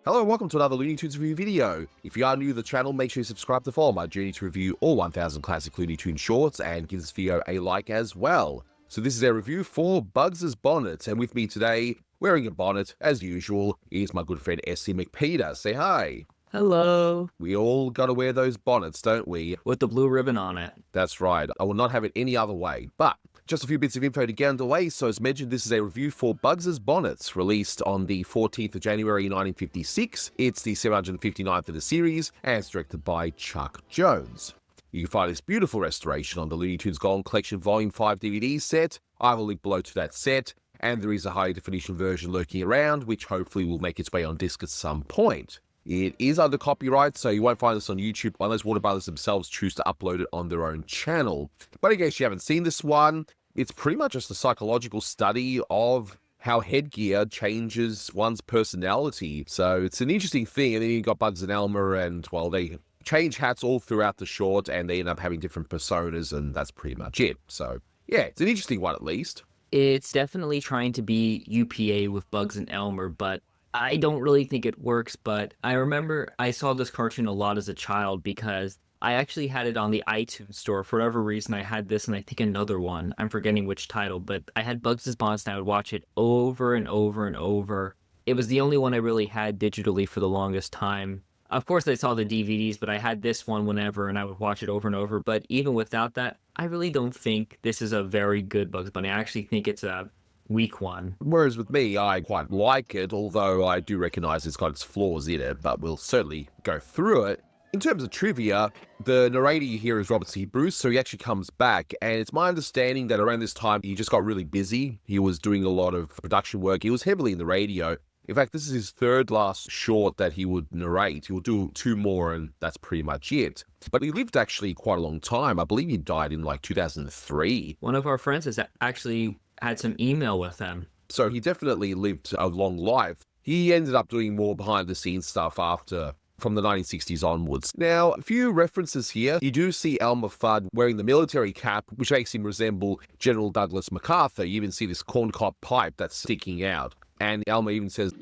Hello and welcome to another Looney Tunes review video. If you are new to the channel, make sure you subscribe to follow my journey to review all 1000 classic Looney Tunes shorts and give this video a like as well. So this is a review for Bugs Bonnets, and with me today, wearing a bonnet as usual, is my good friend SC MacPeter. Say hi. Hello. We all gotta wear those bonnets, don't we? With the blue ribbon on it. That's right. I will not have it any other way. But just a few bits of info to get underway. So as mentioned, this is a review for Bugs Bonnets, released on the 14th of January 1956. It's the 759th of the series, and it's directed by Chuck Jones. You can find this beautiful restoration on the Looney Tunes Golden Collection Volume 5 DVD set. I have a link below to that set, and there is a high definition version lurking around, which hopefully will make its way on disc at some point. It is under copyright, so you won't find this on YouTube unless Warner Brothers themselves choose to upload it on their own channel. But in case you haven't seen this one, it's pretty much just a psychological study of how headgear changes one's personality. So it's an interesting thing. And then you've got Bugs and Elmer, and, well, they change hats all throughout the short, and they end up having different personas, and that's pretty much it. So, yeah, it's an interesting one at least. It's definitely trying to be UPA with Bugs and Elmer, but I don't really think it works. But I remember I saw this cartoon a lot as a child because I actually had it on the iTunes store. For whatever reason, I had this and I think another one. I'm forgetting which title, but I had Bugs Bonnets and I would watch it over and over and over. It was the only one I really had digitally for the longest time. Of course, I saw the DVDs, but I had this one whenever, and I would watch it over and over. But even without that, I really don't think this is a very good Bugs Bunny. I actually think it's a weak one. Whereas with me, I quite like it, although I do recognize it's got its flaws in it, but we'll certainly go through it. In terms of trivia, the narrator you hear is Robert C. Bruce, so he actually comes back, and it's my understanding that around this time he just got really busy. He was doing a lot of production work. He was heavily in the radio. In fact, this is his third last short that he would narrate. He will do two more, and that's pretty much it. But he lived actually quite a long time. I believe he died in like 2003. One of our friends has actually had some email with him. So he definitely lived a long life. He ended up doing more behind-the-scenes stuff from the 1960s onwards. Now, a few references here. You do see Elmer Fudd wearing the military cap, which makes him resemble General Douglas MacArthur. You even see this corncob pipe that's sticking out. And Elmer even says,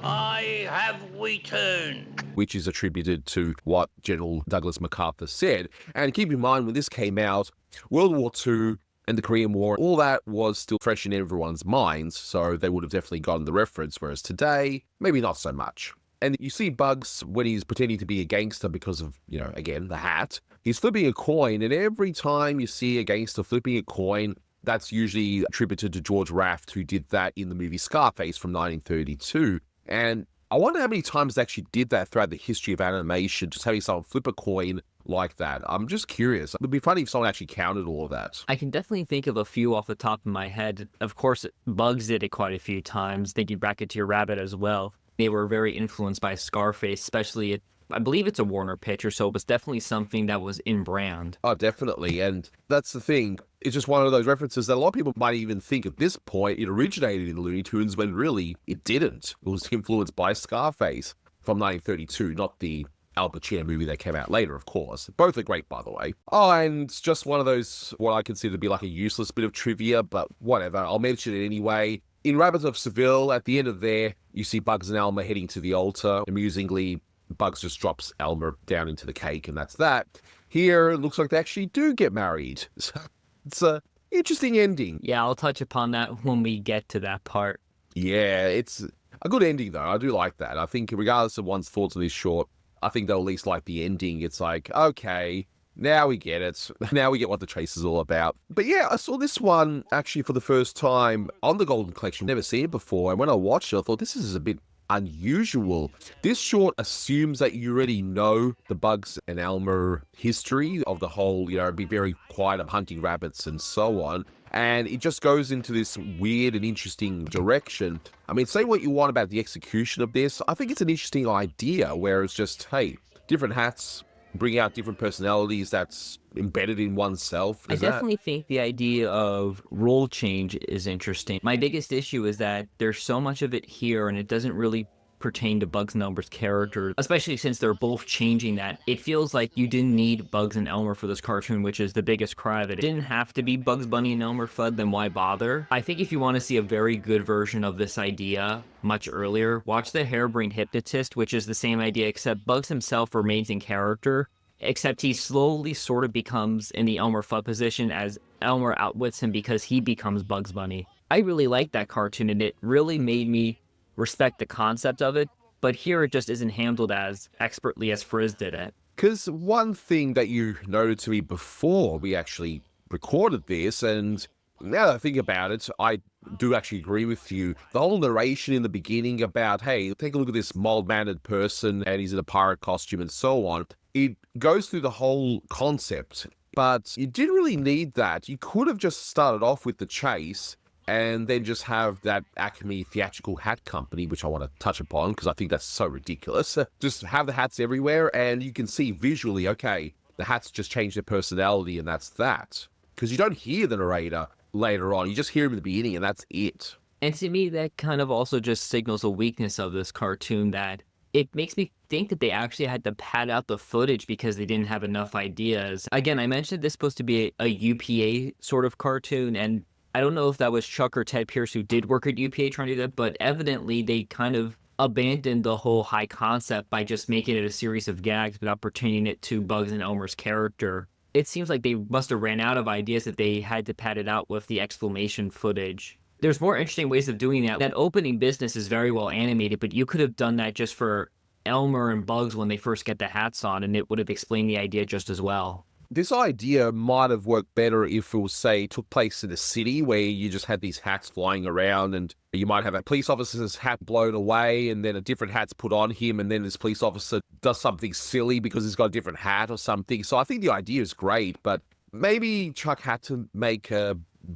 "I have returned," which is attributed to what General Douglas MacArthur said. And keep in mind, when this came out, World War II and the Korean War, all that was still fresh in everyone's minds, so they would have definitely gotten the reference, whereas today, maybe not so much. And you see Bugs when he's pretending to be a gangster because of, again, the hat. He's flipping a coin, and every time you see a gangster flipping a coin, that's usually attributed to George Raft, who did that in the movie Scarface from 1932. And I wonder how many times they actually did that throughout the history of animation, just having someone flip a coin like that. I'm just curious. It would be funny if someone actually counted all of that. I can definitely think of a few off the top of my head. Of course, Bugs did it quite a few times. Thinking Bracketeer Rabbit as well. They were very influenced by Scarface, especially I believe it's a Warner picture, so it was definitely something that was in brand. Oh, definitely. And that's the thing. It's just one of those references that a lot of people might even think at this point it originated in the Looney Tunes, when really it didn't. It was influenced by Scarface from 1932, not the Al Pacino movie that came out later, of course. Both are great, by the way. Oh, and it's just one of those, what I consider to be like a useless bit of trivia, but whatever. I'll mention it anyway. In Rabbit of Seville, at the end of there, you see Bugs and Elmer heading to the altar. Amusingly, Bugs just drops Elmer down into the cake, and that's that. Here, it looks like they actually do get married. So it's an interesting ending. Yeah, I'll touch upon that when we get to that part. Yeah, it's a good ending, though. I do like that. I think regardless of one's thoughts on this short, I think they'll at least like the ending. It's like, okay, now we get it. Now we get what the chase is all about. But yeah, I saw this one actually for the first time on the Golden Collection. Never seen it before. And when I watched it, I thought this is a bit unusual. This short assumes that you already know the Bugs and Elmer history of the whole, be very quiet of hunting rabbits and so on. And it just goes into this weird and interesting direction. I mean, say what you want about the execution of this. I think it's an interesting idea where it's just, hey, different hats, bring out different personalities that's embedded in oneself. I definitely think the idea of role change is interesting. My biggest issue is that there's so much of it here, and it doesn't really pertain to Bugs and Elmer's character, especially since they're both changing that. It feels like you didn't need Bugs and Elmer for this cartoon, which is the biggest cry of it. It didn't have to be Bugs Bunny and Elmer Fudd, then why bother? I think if you want to see a very good version of this idea much earlier, watch The Harebrained Hypnotist, which is the same idea, except Bugs himself remains in character, except he slowly sort of becomes in the Elmer Fudd position as Elmer outwits him because he becomes Bugs Bunny. I really liked that cartoon, and it really made me respect the concept of it, but here it just isn't handled as expertly as Frizz did it. Because one thing that you noted to me before we actually recorded this, and now that I think about it, I do actually agree with you. The whole narration in the beginning about, hey, take a look at this mild-mannered person and he's in a pirate costume and so on, it goes through the whole concept, but you didn't really need that. You could have just started off with the chase and then just have that ACME Theatrical Hat Company, which I want to touch upon because I think that's so ridiculous. Just have the hats everywhere and you can see visually, okay, the hats just change their personality and that's that. Because you don't hear the narrator later on, you just hear him in the beginning and that's it. And to me, that kind of also just signals a weakness of this cartoon, that it makes me think that they actually had to pad out the footage because they didn't have enough ideas. Again, I mentioned this is supposed to be a UPA sort of cartoon, and I don't know if that was Chuck or Ted Pierce who did work at UPA trying to do that, but evidently they kind of abandoned the whole high concept by just making it a series of gags without pertaining it to Bugs and Elmer's character. It seems like they must have ran out of ideas that they had to pad it out with the exclamation footage. There's more interesting ways of doing that. That opening business is very well animated, but you could have done that just for Elmer and Bugs when they first get the hats on, and it would have explained the idea just as well. This idea might have worked better if it was, say, took place in a city where you just had these hats flying around and you might have a police officer's hat blown away and then a different hat's put on him and then this police officer does something silly because he's got a different hat or something. So I think the idea is great, but maybe Chuck had to make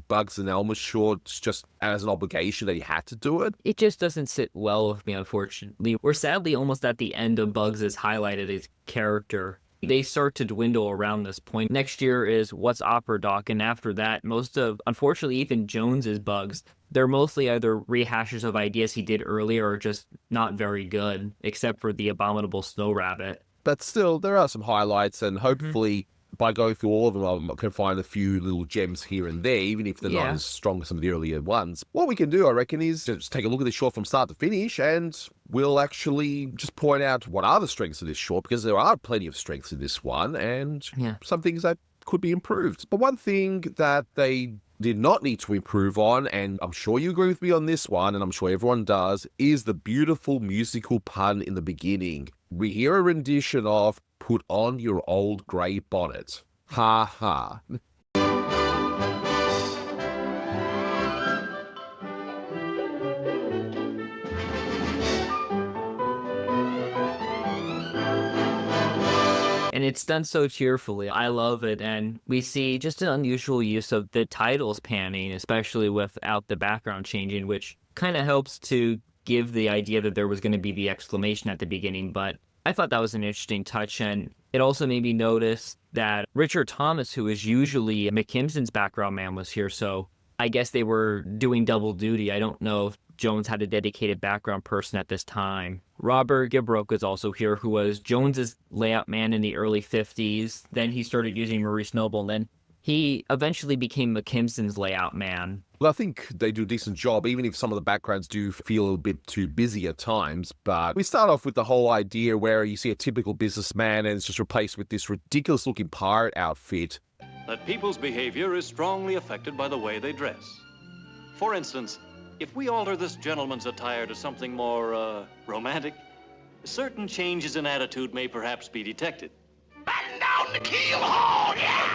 Bugs and Elmer shorts just as an obligation that he had to do it. It just doesn't sit well with me, unfortunately. We're sadly almost at the end of Bugs' highlighted his character. They start to dwindle around this point. Next year is What's Opera Doc, and after that, unfortunately, even Jones's Bugs, they're mostly either rehashes of ideas he did earlier or just not very good, except for the Abominable Snow Rabbit. But still, there are some highlights, and hopefully by going through all of them, I can find a few little gems here and there, even if they're not as strong as some of the earlier ones. What we can do, I reckon, is just take a look at this short from start to finish, and we'll actually just point out what are the strengths of this short, because there are plenty of strengths in this one, and some things that could be improved. But one thing that they did not need to improve on, and I'm sure you agree with me on this one, and I'm sure everyone does, is the beautiful musical pun in the beginning. We hear a rendition of "Put on your old grey bonnet." Ha ha. And it's done so cheerfully. I love it. And we see just an unusual use of the titles panning, especially without the background changing, which kind of helps to give the idea that there was going to be the exclamation at the beginning. But I thought that was an interesting touch. And it also made me notice that Richard Thomas, who is usually McKimson's background man, was here. So I guess they were doing double duty. I don't know if Jones had a dedicated background person at this time. Robert Gibroke was also here, who was Jones's layout man in the early 50s. Then he started using Maurice Noble, and then he eventually became McKimson's layout man. Well, I think they do a decent job, even if some of the backgrounds do feel a bit too busy at times. But we start off with the whole idea where you see a typical businessman and it's just replaced with this ridiculous-looking pirate outfit. That people's behavior is strongly affected by the way they dress. For instance, if we alter this gentleman's attire to something more, romantic, certain changes in attitude may perhaps be detected. Batten down the keel haul, yeah!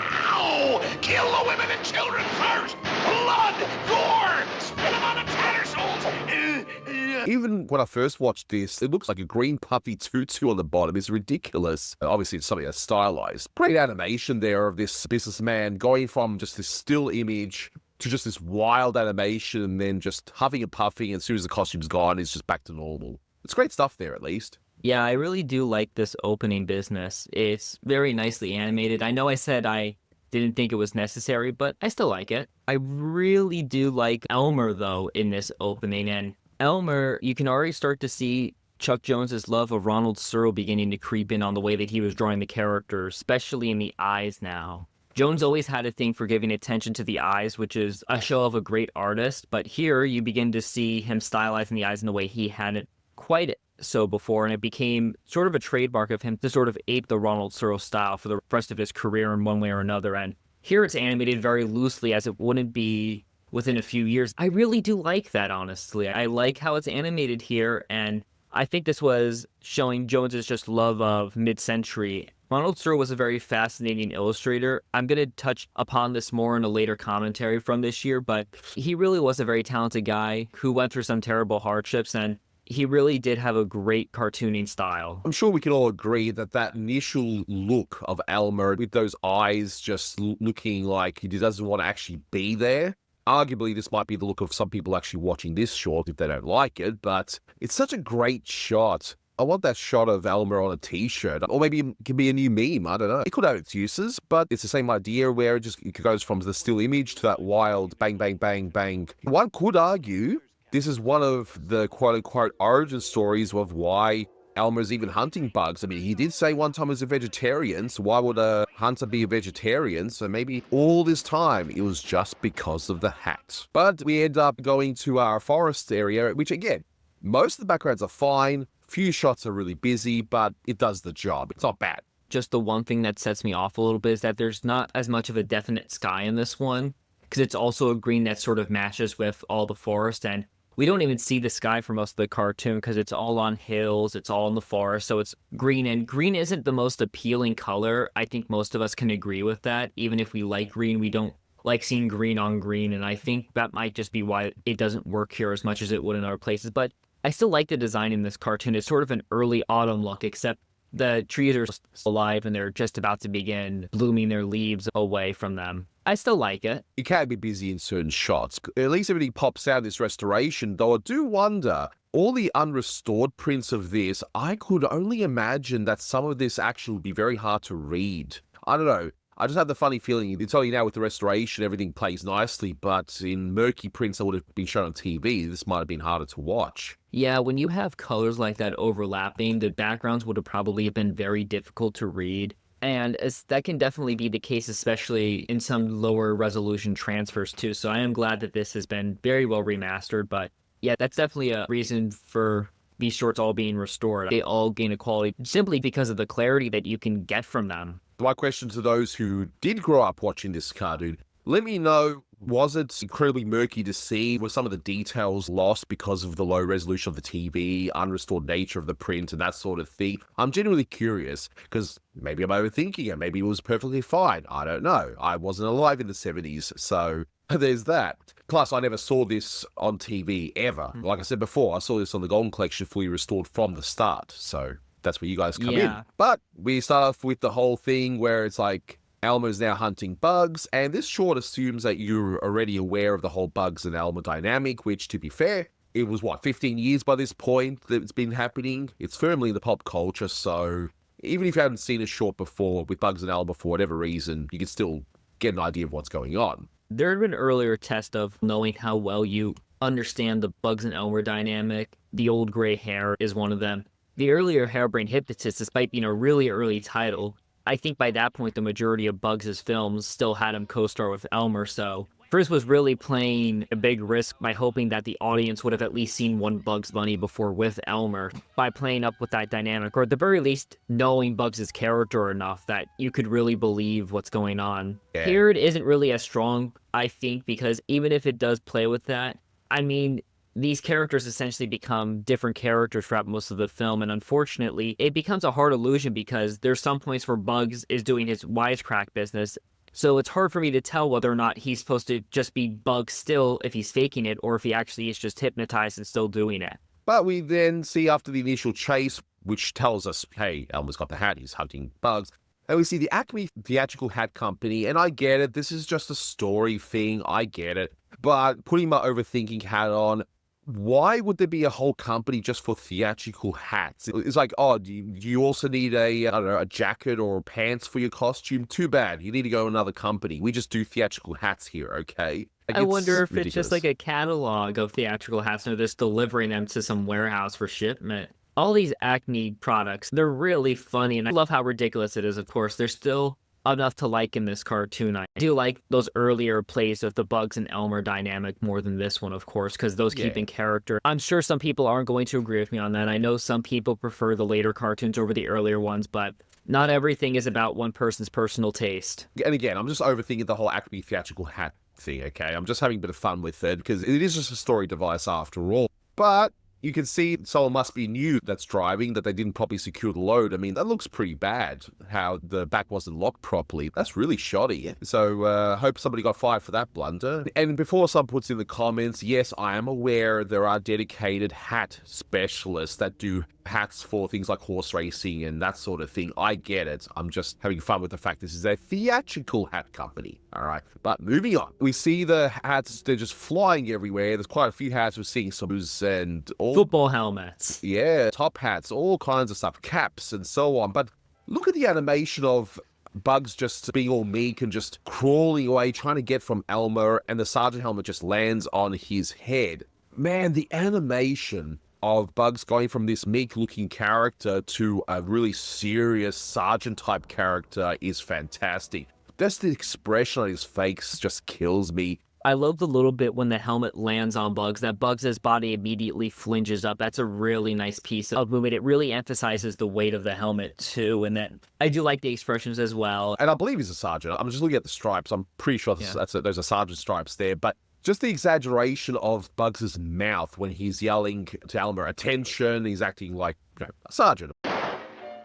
Kill the women and children first! Blood, gore, spit them on the tattersalls! Even when I first watched this, it looks like a green puffy tutu on the bottom. It's ridiculous. Obviously, it's something that's stylized. Great animation there of this businessman going from just this still image to just this wild animation and then just huffing and puffing, and as soon as the costume's gone, it's just back to normal. It's great stuff there, at least. Yeah, I really do like this opening business. It's very nicely animated. I know I said I didn't think it was necessary, but I still like it. I really do like Elmer, though, in this opening. And Elmer, you can already start to see Chuck Jones's love of Ronald Searle beginning to creep in on the way that he was drawing the character, especially in the eyes now. Jones always had a thing for giving attention to the eyes, which is a show of a great artist, but here you begin to see him stylizing the eyes in a way he hadn't quite so before, and it became sort of a trademark of him to sort of ape the Ronald Searle style for the rest of his career in one way or another. And here it's animated very loosely, as it wouldn't be within a few years. I really do like that, honestly. I like how it's animated here, and I think this was showing Jones's just love of mid-century. Ronald Searle was a very fascinating illustrator. I'm going to touch upon this more in a later commentary from this year, but he really was a very talented guy who went through some terrible hardships, and he really did have a great cartooning style. I'm sure we can all agree that that initial look of Elmer with those eyes just looking like he doesn't want to actually be there. Arguably, this might be the look of some people actually watching this short if they don't like it, but it's such a great shot. I want that shot of Elmer on a t-shirt, or maybe it could be a new meme, I don't know. It could have its uses, but it's the same idea where it goes from the still image to that wild bang, bang, bang, bang. One could argue this is one of the quote-unquote origin stories of why Elmer's even hunting bugs. I mean, he did say one time he was a vegetarian, so why would a hunter be a vegetarian? So maybe all this time it was just because of the hat. But we end up going to our forest area, which again, most of the backgrounds are fine. Few shots are really busy, but it does the job. It's not bad. Just the one thing that sets me off a little bit is that there's not as much of a definite sky in this one, because it's also a green that sort of matches with all the forest, and we don't even see the sky for most of the cartoon because it's all on hills, it's all in the forest, so it's green, and green isn't the most appealing color. I think most of us can agree with that. Even if we like green, we don't like seeing green on green, and I think that might just be why it doesn't work here as much as it would in other places, but I still like the design in this cartoon. It's sort of an early autumn look, except the trees are alive and they're just about to begin blooming their leaves away from them. I still like it. It can be busy in certain shots. At least everything pops out in this restoration, though I do wonder, all the unrestored prints of this, I could only imagine that some of this actually would be very hard to read. I don't know. I just have the funny feeling, it's only now with the restoration, everything plays nicely, but in murky prints that would have been shown on TV, this might have been harder to watch. Yeah, when you have colors like that overlapping, the backgrounds would have probably been very difficult to read. And that can definitely be the case, especially in some lower resolution transfers too. So I am glad that this has been very well remastered. But yeah, that's definitely a reason for these shorts all being restored. They all gain a quality simply because of the clarity that you can get from them. My question to those who did grow up watching this cartoon, let me know, was it incredibly murky to see? Were some of the details lost because of the low resolution of the TV, unrestored nature of the print, and that sort of thing? I'm genuinely curious, because maybe I'm overthinking it. Maybe it was perfectly fine. I don't know. I wasn't alive in the 70s, so there's that. Plus, I never saw this on TV ever. Like I said before, I saw this on the Golden Collection fully restored from the start, so that's where you guys come in. But we start off with the whole thing where it's like Elmer's now hunting bugs, and this short assumes that you're already aware of the whole Bugs and Elmer dynamic, which, to be fair, it was, 15 years by this point that it's been happening? It's firmly in the pop culture, so even if you haven't seen a short before with Bugs and Elmer for whatever reason, you can still get an idea of what's going on. There had been an earlier test of knowing how well you understand the Bugs and Elmer dynamic. The Old Gray Hair is one of them. The earlier Hairbrained Hypnotist, despite being a really early title, I think by that point the majority of Bugs' films still had him co-star with Elmer, so First was really playing a big risk by hoping that the audience would have at least seen one Bugs Bunny before with Elmer, by playing up with that dynamic, or at the very least knowing Bugs' character enough that you could really believe what's going on. Yeah. Here it isn't really as strong, I think, because even if it does play with that, I mean, these characters essentially become different characters throughout most of the film, and unfortunately, it becomes a hard illusion because there's some points where Bugs is doing his wisecrack business, so it's hard for me to tell whether or not he's supposed to just be Bugs still if he's faking it, or if he actually is just hypnotized and still doing it. But we then see after the initial chase, which tells us, hey, Elmer's got the hat, he's hunting Bugs. And we see the ACME Theatrical Hat Company, and I get it, this is just a story thing, I get it. But putting my overthinking hat on, why would there be a whole company just for theatrical hats? It's like, oh, do you also need a jacket or pants for your costume? Too bad. You need to go to another company. We just do theatrical hats here, okay? Like, I wonder if ridiculous. it's just like a catalog of theatrical hats and they're just delivering them to some warehouse for shipment. All these Acme products, they're really funny, and I love how ridiculous it is, of course. There's still enough to like in this cartoon. I do like those earlier plays of the Bugs and Elmer dynamic more than this one, of course, because those keep in character. I'm sure some people aren't going to agree with me on that. I know some people prefer the later cartoons over the earlier ones, but not everything is about one person's personal taste. And again, I'm just overthinking the whole Acme Theatrical Hat thing, okay? I'm just having a bit of fun with it, because it is just a story device after all. But you can see someone must be new that's driving, that they didn't properly secure the load. I mean, that looks pretty bad, how the back wasn't locked properly. That's really shoddy. So hope somebody got fired for that blunder. And before someone puts in the comments, yes, I am aware there are dedicated hat specialists that do hats for things like horse racing and that sort of thing. I get it. I'm just having fun with the fact this is a theatrical hat company. All right. But moving on. We see the hats, they're just flying everywhere. There's quite a few hats. We're seeing some and all. Football helmets. Yeah, top hats, all kinds of stuff, caps and so on. But look at the animation of Bugs just being all meek and just crawling away, trying to get from Elmer, and the sergeant helmet just lands on his head. Man, the animation of Bugs going from this meek-looking character to a really serious sergeant-type character is fantastic. Just the expression on his face just kills me. I love the little bit when the helmet lands on Bugs, that Bugs' body immediately flinches up. That's a really nice piece of movement. It really emphasizes the weight of the helmet, too, and then I do like the expressions as well. And I believe he's a sergeant. I'm just looking at the stripes. I'm pretty sure those are sergeant stripes there, but just the exaggeration of Bugs' mouth when he's yelling to Elmer, attention, he's acting like a sergeant.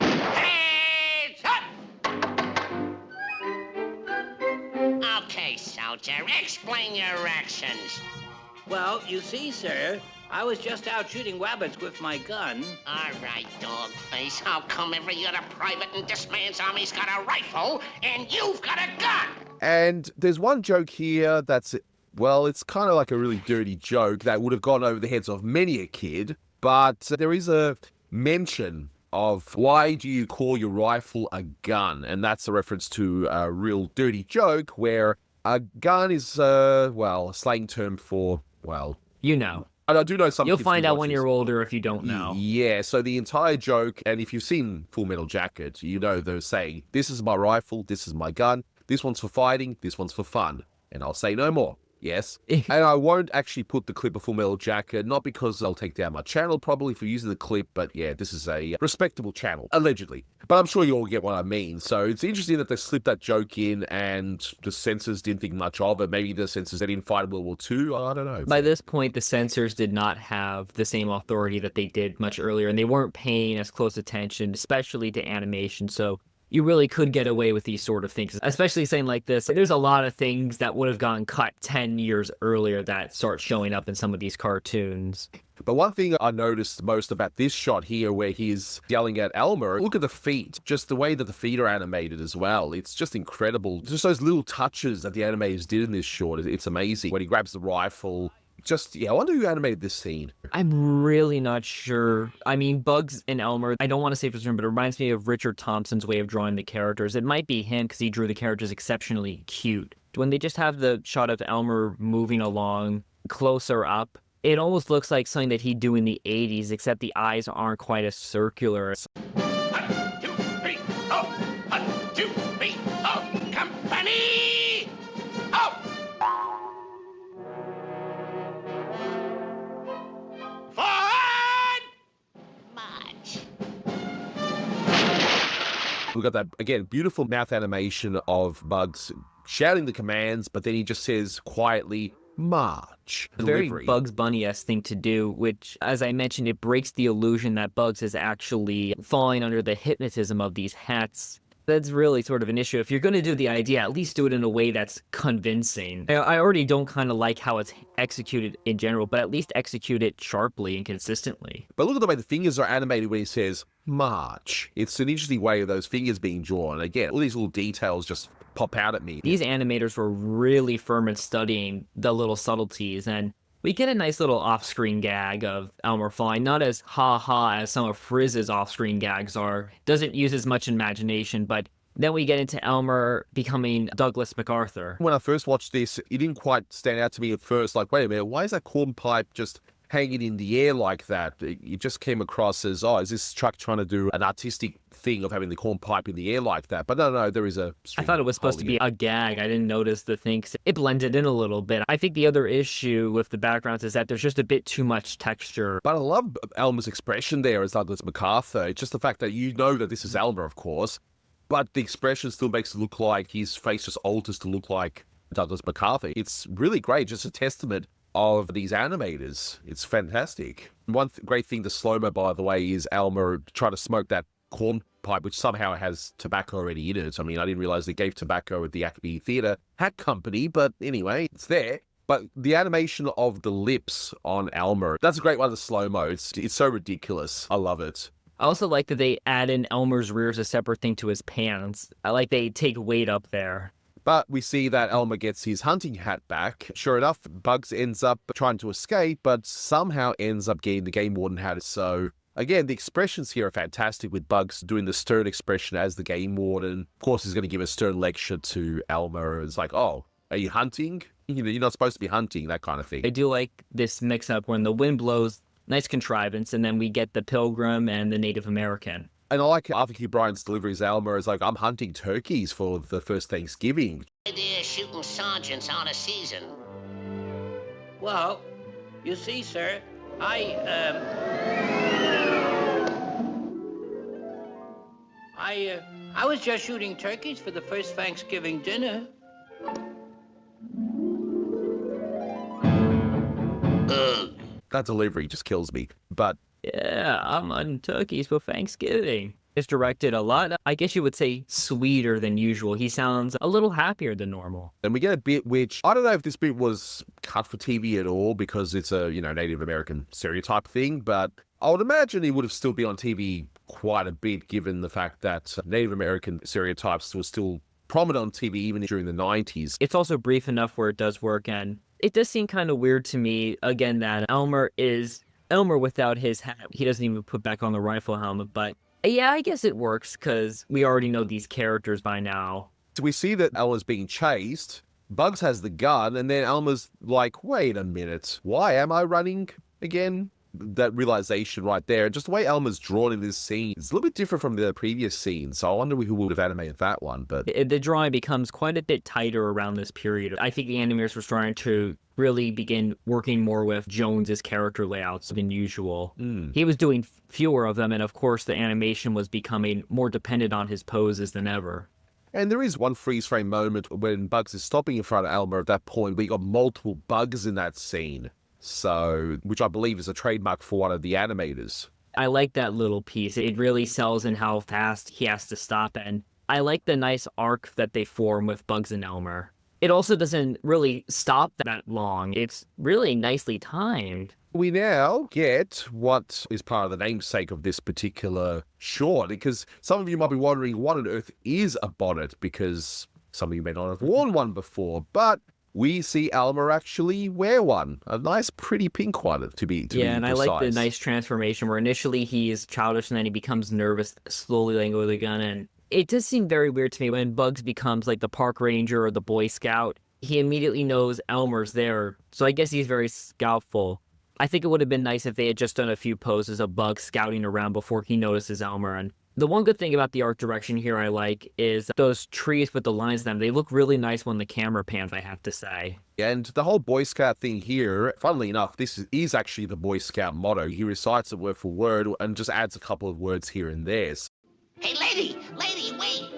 Heads up! Okay, soldier, explain your actions. Well, you see, sir, I was just out shooting rabbits with my gun. All right, dog face. How come every other private in this man's army's got a rifle and you've got a gun? And there's one joke here that's, well, it's kind of like a really dirty joke that would have gone over the heads of many a kid, but there is a mention of why do you call your rifle a gun? And that's a reference to a real dirty joke where a gun is, well, a slang term for, well... You know. And I do know some You'll kids find who out watch when this. you're older if you don't know. Yeah, so the entire joke, and if you've seen Full Metal Jacket, you know they're saying, this is my rifle, this is my gun, this one's for fighting, this one's for fun. And I'll say no more. Yes. And I won't actually put the clip of Full Metal Jacket, not because I'll take down my channel probably for using the clip, but yeah, this is a respectable channel, allegedly. But I'm sure you all get what I mean. So it's interesting that they slipped that joke in and the censors didn't think much of it. Maybe the censors, they didn't fight in World War II. I don't know. By this point, the censors did not have the same authority that they did much earlier, and they weren't paying as close attention, especially to animation. So you really could get away with these sort of things, especially saying like this. There's a lot of things that would have gotten cut 10 years earlier that start showing up in some of these cartoons. But one thing I noticed most about this shot here where he's yelling at Elmer, look at the feet, just the way that the feet are animated as well. It's just incredible. Just those little touches that the animators did in this short, it's amazing. When he grabs the rifle, just, yeah, I wonder who animated this scene. I'm really not sure. I mean, Bugs and Elmer, I don't want to say for certain, but it reminds me of Richard Thompson's way of drawing the characters. It might be him because he drew the characters exceptionally cute. When they just have the shot of Elmer moving along closer up, it almost looks like something that he'd do in the 80s, except the eyes aren't quite as circular. 1, 2, 3, oh! 1, 2, 3, oh! Company! Oh! Forward! March. We've got that, again, beautiful mouth animation of Bugs shouting the commands, but then he just says quietly, march. A very Delivery. Bugs Bunny-esque thing to do, which, as I mentioned, it breaks the illusion that Bugs is actually falling under the hypnotism of these hats. That's really sort of an issue. If you're going to do the idea, at least do it in a way that's convincing. I already don't kind of like how it's executed in general, but at least execute it sharply and consistently. But look at the way the fingers are animated when he says, march. It's an interesting way of those fingers being drawn. Again, all these little details just pop out at me. These animators were really firm in studying the little subtleties, and we get a nice little off-screen gag of Elmer flying, not as ha-ha as some of Frizz's off-screen gags are. Doesn't use as much imagination, but then we get into Elmer becoming Douglas MacArthur. When I first watched this, it didn't quite stand out to me at first. Like, wait a minute, why is that cornpipe just hanging in the air like that. It just came across as, oh, is this truck trying to do an artistic thing of having the corn pipe in the air like that? But no, there is a I string thought it was supposed to holding be a gag. I didn't notice the thing. 'Cause it blended in a little bit. I think the other issue with the backgrounds is that there's just a bit too much texture. But I love Elmer's expression there as Douglas MacArthur. It's just the fact that you know that this is Elmer, of course, but the expression still makes it look like his face just alters to look like Douglas MacArthur. It's really great, just a testament of these animators. It's fantastic. One great thing to slow-mo, by the way, is Elmer trying to smoke that corn pipe, which somehow has tobacco already in it. I mean, I didn't realize they gave tobacco at the ACME Theater Hat Company, but anyway, it's there. But the animation of the lips on Elmer, that's a great one to slow-mo. It's so ridiculous. I love it. I also like that they add in Elmer's rear as a separate thing to his pants. I like they take weight up there. But we see that Elmer gets his hunting hat back. Sure enough, Bugs ends up trying to escape, but somehow ends up getting the game warden hat. So again, the expressions here are fantastic, with Bugs doing the stern expression as the game warden. Of course, he's going to give a stern lecture to Elmer. It's like, oh, are you hunting? You know, you're not supposed to be hunting, that kind of thing. I do like this mix-up when the wind blows, nice contrivance, and then we get the Pilgrim and the Native American. And I like Arthur Q. Bryan's delivery as Elmer is like, I'm hunting turkeys for the first Thanksgiving. They're shooting sergeants out of season. Well, you see, sir, I was just shooting turkeys for the first Thanksgiving dinner. That delivery just kills me. But Yeah, I'm on turkeys for Thanksgiving. It's directed a lot, I guess you would say, sweeter than usual. He sounds a little happier than normal. and we get a bit which, I don't know if this bit was cut for TV at all because it's a, Native American stereotype thing, but I would imagine he would have still been on TV quite a bit given the fact that Native American stereotypes were still prominent on TV even during the 90s. It's also brief enough where it does work, and it does seem kind of weird to me, again, that Elmer is Elmer without his hat. He doesn't even put back on the rifle helmet, but yeah, I guess it works because we already know these characters by now. So we see that Elmer's being chased, Bugs has the gun, and then Elmer's like, wait a minute, why am I running again? That realization right there, just the way Elmer's drawn in this scene is a little bit different from the previous scene, so I wonder who would have animated that one. But The drawing becomes quite a bit tighter around this period. I think the animators were starting to really begin working more with Jones's character layouts than usual. He was doing fewer of them, and of course the animation was becoming more dependent on his poses than ever. And there is one freeze frame moment when Bugs is stopping in front of Elmer at that point. We got multiple bugs in that scene. So, which I believe is a trademark for one of the animators. I like that little piece. It really sells in how fast he has to stop, and I like the nice arc that they form with Bugs and Elmer. It also doesn't really stop that long. It's really nicely timed. We now get what is part of the namesake of this particular short, because some of you might be wondering what on earth is a bonnet, because some of you may not have worn one before, but we see Elmer actually wear one. A nice, pretty pink one, to be and I like the precise. nice transformation where initially he is childish and then he becomes nervous, slowly letting go of the gun. And it does seem very weird to me when Bugs becomes like the park ranger or the Boy Scout. He immediately knows Elmer's there, so I guess he's very scoutful. I think it would have been nice if they had just done a few poses of Bugs scouting around before he notices Elmer. And the one good thing about the art direction here I like is those trees with the lines in them. They look really nice when the camera pans, I have to say. And the whole Boy Scout thing here, funnily enough, this is actually the Boy Scout motto. He recites it word for word and just adds a couple of words here and there. Hey, lady,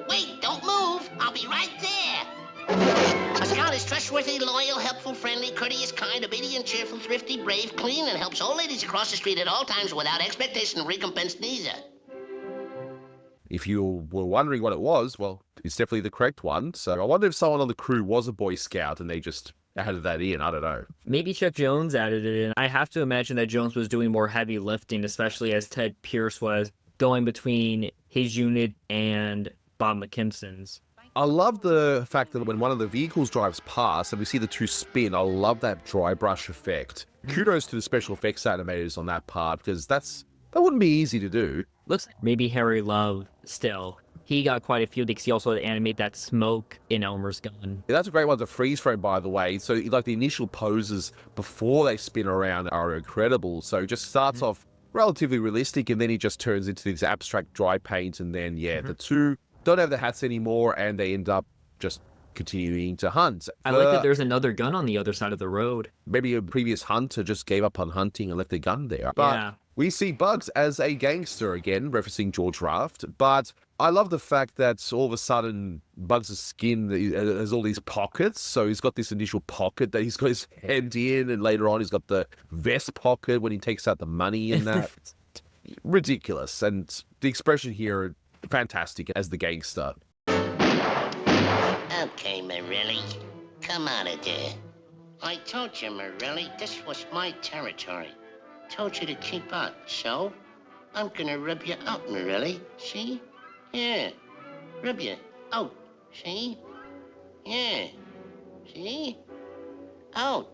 wait, don't move. I'll be right there. A scout is trustworthy, loyal, helpful, friendly, courteous, kind, obedient, cheerful, thrifty, brave, clean, and helps old ladies across the street at all times without expectation of recompense neither. If you were wondering what it was, well, it's definitely the correct one. So I wonder if someone on the crew was a Boy Scout and they just added that in. I don't know. Maybe Chuck Jones added it in. I have to imagine that Jones was doing more heavy lifting, especially as Ted Pierce was going between his unit and Bob McKimson's. I love the fact that when one of the vehicles drives past and we see the two spin, I love that dry brush effect. Kudos to the special effects animators on that part, because that wouldn't be easy to do. Looks like maybe Harry Love still. He got quite a few because he also had to animate that smoke in Elmer's gun. Yeah, that's a great one to freeze frame, by the way. So, like, the initial poses before they spin around are incredible. So, it just starts off relatively realistic, and then he just turns into this abstract dry paint, and then, the two don't have the hats anymore, and they end up just continuing to hunt. I like that there's another gun on the other side of the road. Maybe a previous hunter just gave up on hunting and left their gun there. But Yeah. we see Bugs as a gangster again, referencing George Raft. But I love the fact that all of a sudden Bugs' skin has all these pockets. So he's got this initial pocket that he's got his hand in, and later on he's got the vest pocket when he takes out the money and that. Ridiculous. And the expression here, fantastic as the gangster. Okay, Morelli. Come out of there. I told you, Morelli, this was my territory. Told you to keep out, so I'm gonna rub you out, Morelli. See? Yeah. Rub you out. See? Yeah. See? Out.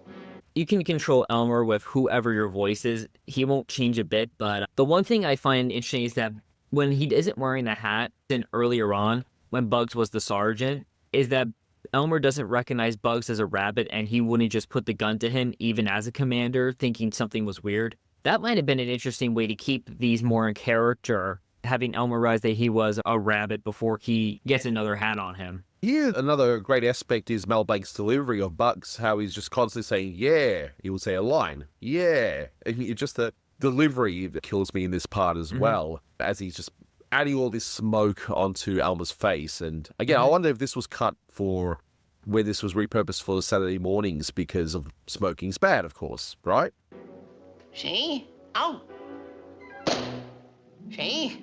You can control Elmer with whoever your voice is. He won't change a bit, but the one thing I find interesting is that when he isn't wearing the hat, and earlier on, when Bugs was the sergeant, is that Elmer doesn't recognize Bugs as a rabbit, and he wouldn't just put the gun to him, even as a commander, thinking something was weird. That might have been an interesting way to keep these more in character, having Elmer realize that he was a rabbit before he gets another hat on him. Here, another great aspect is Mel Blanc's delivery of Bugs, how he's just constantly saying, yeah. He will say a line, yeah. And just the delivery that kills me in this part as well, as he's just adding all this smoke onto Elmer's face. And again, I wonder if this was cut for where this was repurposed for Saturday mornings because of smoking's bad, of course, right? See? Out. See?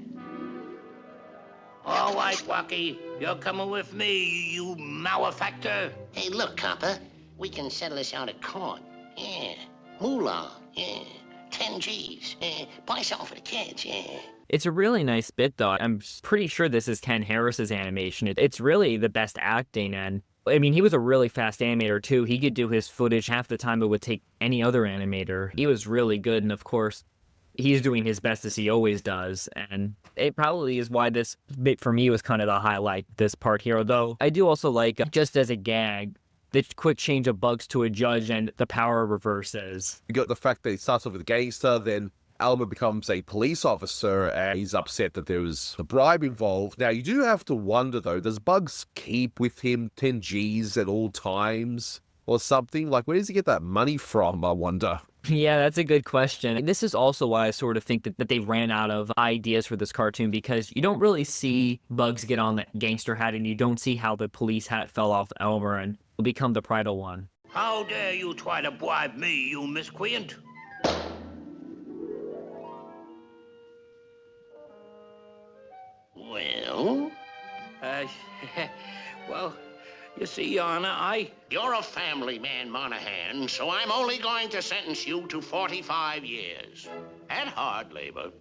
All right, Wacky. You're coming with me, you malefactor. Hey, look, copper. We can settle this out at court. Yeah. Moolah. Yeah. 10 G's. Yeah. Buy something for the kids. Yeah. It's a really nice bit, though. I'm pretty sure this is Ken Harris's animation. It's really the best acting, and I mean, he was a really fast animator, too. He could do his footage half the time it would take any other animator. He was really good, and of course, he's doing his best as he always does, and it probably is why this bit for me was kind of the highlight, this part here, although I do also like, just as a gag, the quick change of Bugs to a judge and the power reverses. You got the fact that he starts off with a gangster, then Elmer becomes a police officer, and he's upset that there was a bribe involved. Now, you do have to wonder, though, does Bugs keep with him 10 G's at all times or something? Like, where does he get that money from, I wonder? Yeah, that's a good question. This is also why I sort of think that they ran out of ideas for this cartoon, because you don't really see Bugs get on that gangster hat, and you don't see how the police hat fell off Elmer and become the bridal one. How dare you try to bribe me, you miscreant? Well? Well, you see, Your Honor, You're a family man, Monahan, so I'm only going to sentence you to 45 years. At hard labor.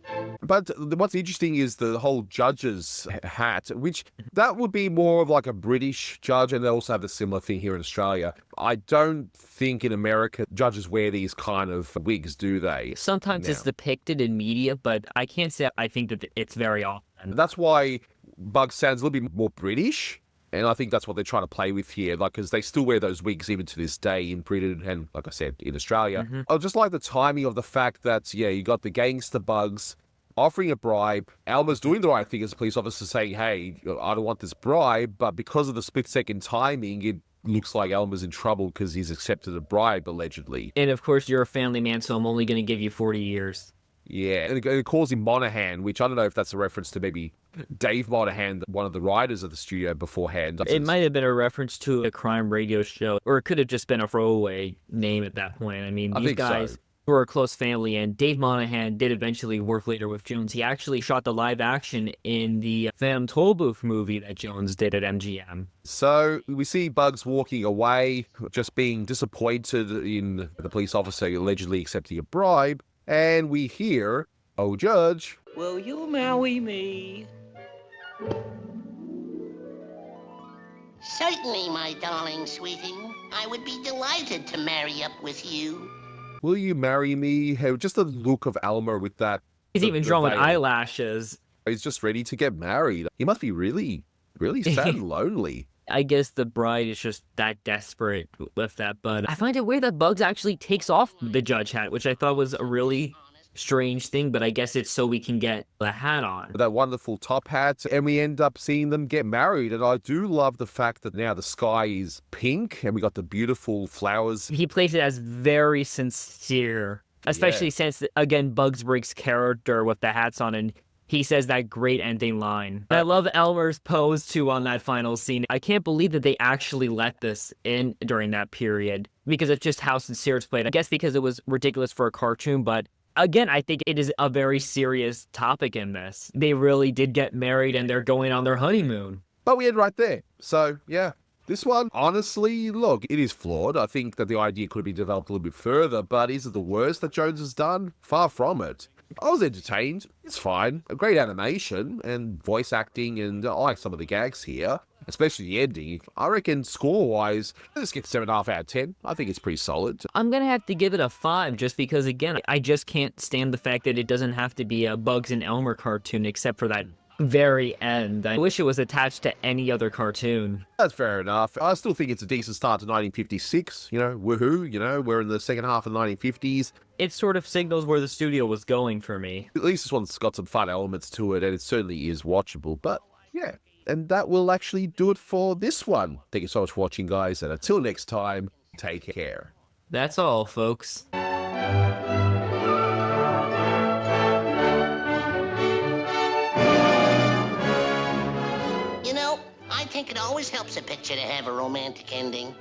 But what's interesting is the whole judge's hat, which that would be more of like a British judge, and they also have a similar thing here in Australia. I don't think in America judges wear these kind of wigs, do they? Sometimes it's depicted in media, but I can't say I think that it's very often. And that's why Bugs sounds a little bit more British. And I think that's what they're trying to play with here, like, because they still wear those wigs even to this day in Britain and, like I said, in Australia. I just like the timing of the fact that, you got the gangster Bugs offering a bribe. Elmer's doing the right thing as a police officer, saying, hey, I don't want this bribe, but because of the split-second timing, it looks like Elmer's in trouble because he's accepted a bribe, allegedly. And of course, you're a family man, so I'm only going to give you 40 years. Yeah, and it calls him Monahan, which I don't know if that's a reference to maybe Dave Monahan, one of the writers of the studio beforehand. It might have been a reference to a crime radio show, or it could have just been a throwaway name at that point. I mean, these guys were a close family, and Dave Monahan did eventually work later with Jones. He actually shot the live action in the Phantom Tollbooth movie that Jones did at MGM. So we see Bugs walking away, just being disappointed in the police officer allegedly accepting a bribe, and we hear, "Oh, Judge, will you marry me?" Certainly, my darling sweetie. I would be delighted to marry up with you. Will you marry me?" Hey, just the look of Elmer with that. He's even drawn with eyelashes. He's just ready to get married. He must be really, really sad and lonely. I guess the bride is just that desperate with that, but I find it weird that Bugs actually takes off the judge hat, which I thought was a really strange thing, but I guess it's so we can get the hat on. That wonderful top hat, and we end up seeing them get married. And I do love the fact that now the sky is pink and we got the beautiful flowers. He plays it as very sincere, especially since, again, Bugs breaks character with the hats on, and he says that great ending line. I love Elmer's pose, too, on that final scene. I can't believe that they actually let this in during that period, because of just how sincere it's played. I guess because it was ridiculous for a cartoon, but again, I think it is a very serious topic in this. They really did get married, and they're going on their honeymoon. But we end right there. So, yeah. This one, honestly, look, it is flawed. I think that the idea could be developed a little bit further, but is it the worst that Jones has done? Far from it. I was entertained. It's fine. A great animation and voice acting, and I like some of the gags here, especially the ending. I reckon score-wise, this gets 7.5 out of 10. I think it's pretty solid. I'm going to have to give it a 5 just because, again, I just can't stand the fact that it doesn't have to be a Bugs and Elmer cartoon except for that very end. I wish it was attached to any other cartoon. That's fair enough. I still think it's a decent start to 1956. You know, woohoo, you know, we're in the second half of the 1950s. It sort of signals where the studio was going for me. At least this one's got some fun elements to it, and it certainly is watchable. But, yeah, and that will actually do it for this one. Thank you so much for watching, guys, and until next time, take care. That's all, folks. You know, I think it always helps a picture to have a romantic ending.